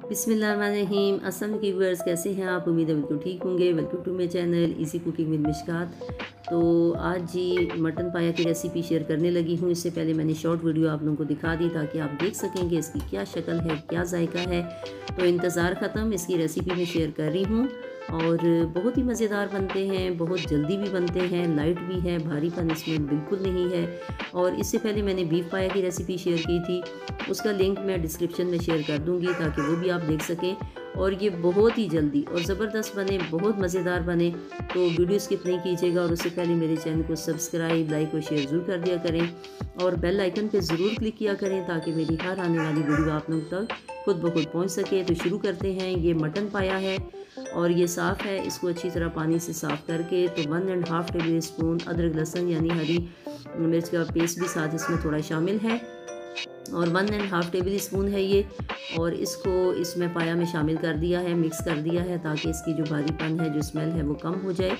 बिस्मिल्लाहिर्रहमानिर्रहीम। अस्सलाम की व्यूअर्स, कैसे हैं आप? उम्मीद है बिल्कुल ठीक होंगे। Welcome to my channel easy cooking with Mishkat. तो आज जी मटन पाया की रेसिपी शेयर करने लगी हूँ। इससे पहले मैंने शॉर्ट वीडियो आप लोगों को दिखा दी ताकि आप देख सकें कि इसकी क्या शक्ल है, क्या जायका है। तो इंतज़ार ख़त्म, इसकी रेसिपी मैं शेयर कर रही हूँ और बहुत ही मज़ेदार बनते हैं, बहुत जल्दी भी बनते हैं, लाइट भी है, भारीपन इसमें बिल्कुल नहीं है। और इससे पहले मैंने बीफ पाया की रेसिपी शेयर की थी, उसका लिंक मैं डिस्क्रिप्शन में शेयर कर दूंगी ताकि वो भी आप देख सकें। और ये बहुत ही जल्दी और ज़बरदस्त बने, बहुत मज़ेदार बने। तो वीडियो स्किप नहीं कीजिएगा और उससे पहले मेरे चैनल को सब्सक्राइब, लाइक और शेयर ज़रूर कर दिया करें और बेल आइकन पे ज़रूर क्लिक किया करें ताकि मेरी हर आने वाली वीडियो आप लोगों तक खुद ब खुद पहुँच सके। तो शुरू करते हैं। ये मटन पाया है और ये साफ़ है। इसको अच्छी तरह पानी से साफ़ करके तो 1.5 टेबल स्पून अदरक लहसुन यानी हरी मिर्च का पेस्ट भी साथ इसमें थोड़ा शामिल है और 1.5 टेबल स्पून है ये। और इसको इसमें पाया में शामिल कर दिया है, मिक्स कर दिया है ताकि इसकी जो भारीपन है, जो स्मेल है वो कम हो जाए।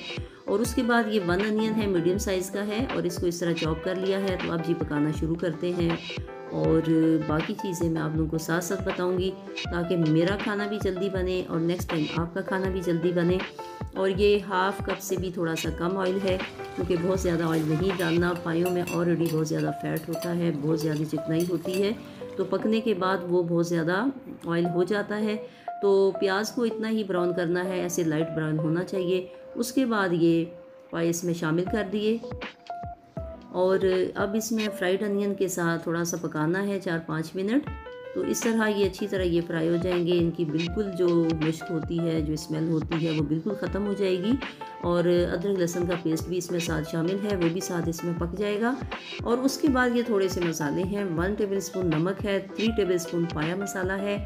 और उसके बाद ये 1 अनियन है, मीडियम साइज़ का है और इसको इस तरह चॉप कर लिया है। तो अब जी पकाना शुरू करते हैं और बाकी चीज़ें मैं आप लोगों को साथ साथ बताऊंगी ताकि मेरा खाना भी जल्दी बने और नेक्स्ट टाइम आपका खाना भी जल्दी बने। और ये हाफ़ कप से भी थोड़ा सा कम ऑयल है क्योंकि बहुत ज़्यादा ऑयल नहीं डालना। पायों में ऑलरेडी बहुत ज़्यादा फैट होता है, बहुत ज़्यादा चिकनाई होती है, तो पकने के बाद वो बहुत ज़्यादा ऑयल हो जाता है। तो प्याज को इतना ही ब्राउन करना है, ऐसे लाइट ब्राउन होना चाहिए। उसके बाद ये पाए इसमें शामिल कर दिए और अब इसमें फ्राइड अनियन के साथ थोड़ा सा पकाना है 4-5 मिनट। तो इस तरह ये अच्छी तरह ये फ्राई हो जाएंगे। इनकी बिल्कुल जो मुश्क होती है, जो स्मेल होती है वो बिल्कुल ख़त्म हो जाएगी और अदरक लहसुन का पेस्ट भी इसमें साथ शामिल है, वो भी साथ इसमें पक जाएगा। और उसके बाद ये थोड़े से मसाले हैं। 1 टेबल स्पून नमक है, 3 टेबल स्पून पाया मसाला है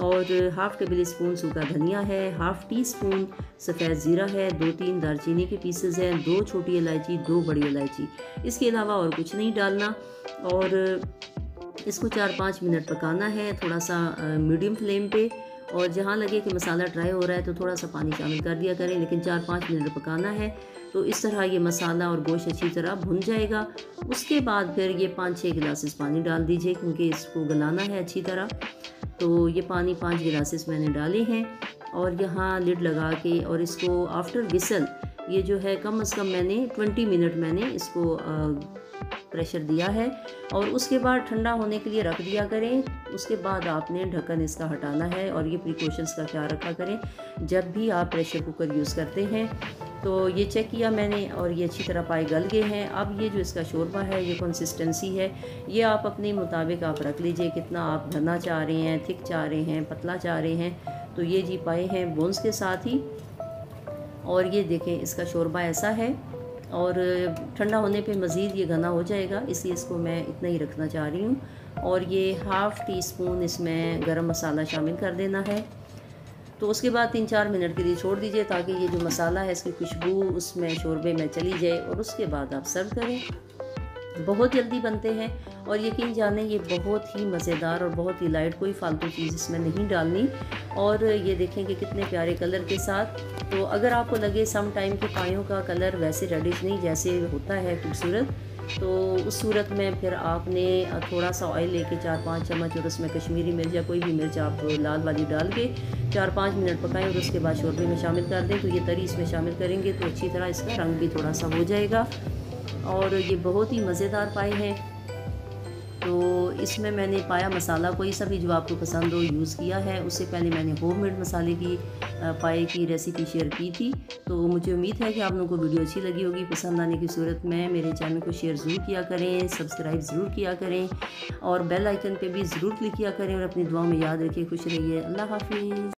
और हाफ़ टेबल स्पून सूखा धनिया है, हाफ़ टी स्पून सफ़ेद ज़ीरा है, 2-3 दालचीनी के पीसेस हैं, 2 छोटी इलायची, 2 बड़ी इलायची। इसके अलावा और कुछ नहीं डालना और इसको 4-5 मिनट पकाना है थोड़ा सा मीडियम फ्लेम पे। और जहाँ लगे कि मसाला ड्राई हो रहा है तो थोड़ा सा पानी शामिल कर दिया करें, लेकिन 4-5 मिनट पकाना है। तो इस तरह ये मसाला और गोश्त अच्छी तरह भुन जाएगा। उसके बाद फिर ये 5-6 गिलासेस पानी डाल दीजिए क्योंकि इसको गलाना है अच्छी तरह। तो ये पानी 5 गिलासेस मैंने डाले हैं और यहाँ लिड लगा के और इसको आफ्टर विसल ये जो है कम से कम मैंने 20 मिनट मैंने इसको प्रेशर दिया है और उसके बाद ठंडा होने के लिए रख दिया करें। उसके बाद आपने ढक्कन इसका हटाना है और ये प्रिकॉशंस का ख्याल रखा करें जब भी आप प्रेशर कुकर यूज़ करते हैं। तो ये चेक किया मैंने और ये अच्छी तरह पाए गल गए हैं। अब ये जो इसका शोरबा है, ये कंसिस्टेंसी है, ये आप अपने मुताबिक आप रख लीजिए कितना आप भरना चाह रहे हैं, थिक चाह रहे हैं, पतला चाह रहे हैं। तो ये जी पाए हैं बोन्स के साथ ही। और ये देखें इसका शोरबा ऐसा है और ठंडा होने पे मज़ीद ये घना हो जाएगा, इसलिए इसको मैं इतना ही रखना चाह रही हूँ। और ये हाफ़ टी स्पून इसमें गरम मसाला शामिल कर देना है। तो उसके बाद 3-4 मिनट के लिए छोड़ दीजिए ताकि ये जो मसाला है इसकी खुशबू उसमें शोरबे में चली जाए और उसके बाद आप सर्व करें। बहुत जल्दी बनते हैं और यकीन जाने ये बहुत ही मज़ेदार और बहुत ही लाइट, कोई फालतू चीज़ इसमें नहीं डालनी। और ये देखें कि कितने प्यारे कलर के साथ। तो अगर आपको लगे सम टाइम के पायों का कलर वैसे रेडिश नहीं जैसे होता है खूबसूरत, तो उस सूरत में फिर आपने थोड़ा सा ऑयल लेके 4-5 चम्मच और उसमें कश्मीरी मिर्च या कोई भी मिर्च आप लाल वाली डाल के 4-5 मिनट पकाएं और उसके बाद शोरबे में शामिल कर दें। तो ये तरी इसमें शामिल करेंगे तो अच्छी तरह इसका रंग भी थोड़ा सा हो जाएगा और ये बहुत ही मज़ेदार पाए हैं। तो इसमें मैंने पाया मसाला कोई सा भी जो आपको पसंद हो यूज़ किया है। उससे पहले मैंने होममेड मसाले की पाए की रेसिपी शेयर की थी। तो मुझे उम्मीद है कि आप लोगों को वीडियो अच्छी लगी होगी। पसंद आने की सूरत में मेरे चैनल को शेयर ज़रूर किया करें, सब्सक्राइब ज़रूर किया करें और बेल आइकन पे भी ज़रूर क्लिक किया करें और अपनी दुआ में याद रखिए। खुश रहिए। अल्लाह हाफिज़।